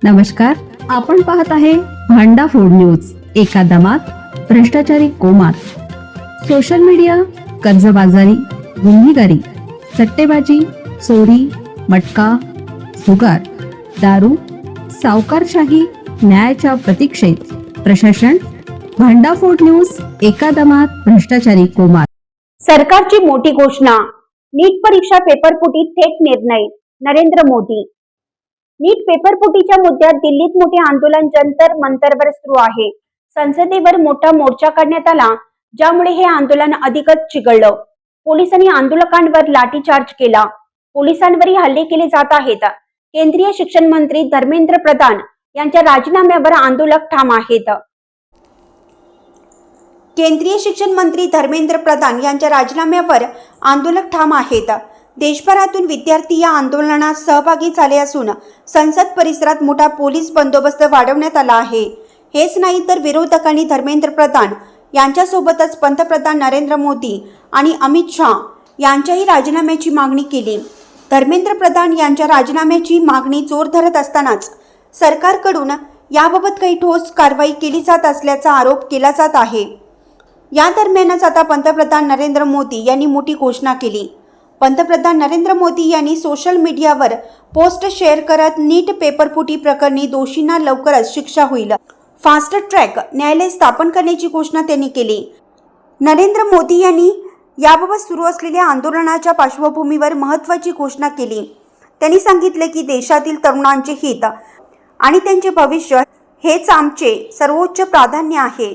नमस्कार, आपण पाहत आहे भांडा फोड न्यूज. एका दमात भ्रष्टाचारी कोमात. सोशल मीडिया, कर्जबाजारी, गुन्हेगारी, सट्टेबाजी, चोरी, मटका, जुगार, दारू, सावकारशाही, न्यायाच्या प्रतीक्षेत प्रशासन. भांडाफोड न्यूज. एका दमात भ्रष्टाचारी कोमात. सरकारची मोठी घोषणा. नीट परीक्षा पेपरफुटी थेट निर्णय. नरेंद्र मोदी. नीट पेपरफुटीच्या मुद्द्यात दिल्लीत मोठे आंदोलन जंतर मंतरवर सुरू आहे. संसदेवर मोठा मोर्चा काढण्यात आला, ज्यामुळे हे आंदोलन अधिकच चिघळलं. पोलिसांनी आंदोलकांवर लाठीचार्ज केला. पोलिसांवरही हल्ले केले जात आहेत. केंद्रीय शिक्षण मंत्री धर्मेंद्र प्रधान यांच्या राजीनाम्यावर आंदोलक ठाम आहेत. केंद्रीय शिक्षण मंत्री धर्मेंद्र प्रधान यांच्या राजीनाम्यावर आंदोलक ठाम आहेत. देशभरातून विद्यार्थी या आंदोलनात सहभागी झाले असून संसद परिसरात मोठा पोलीस बंदोबस्त वाढवण्यात आला आहे. हेच नाही तर विरोधकांनी धर्मेंद्र प्रधान यांच्यासोबतच पंतप्रधान नरेंद्र मोदी आणि अमित शहा यांच्याही राजीनाम्याची मागणी केली. धर्मेंद्र प्रधान यांच्या राजीनाम्याची मागणी जोर धरत असतानाच सरकारकडून याबाबत काही ठोस कारवाई केली जात असल्याचा आरोप केला जात आहे. या दरम्यानच आता पंतप्रधान नरेंद्र मोदी यांनी मोठी घोषणा केली. पंतप्रधान नरेंद्र मोदी यांनी सोशल मीडियावर पोस्ट शेअर करत नीट पेपरफुटी प्रकरणी दोषींना लवकरच शिक्षा होईल, फास्ट ट्रॅक न्यायालय स्थापन करण्याची घोषणा त्यांनी केली. नरेंद्र मोदी यांनी याबाबत सुरू असलेल्या आंदोलनाच्या पार्श्वभूमीवर महत्त्वाची घोषणा केली. त्यांनी सांगितले की देशातील तरुणांचे हित आणि त्यांचे भविष्य हेच आमचे सर्वोच्च प्राधान्य आहे.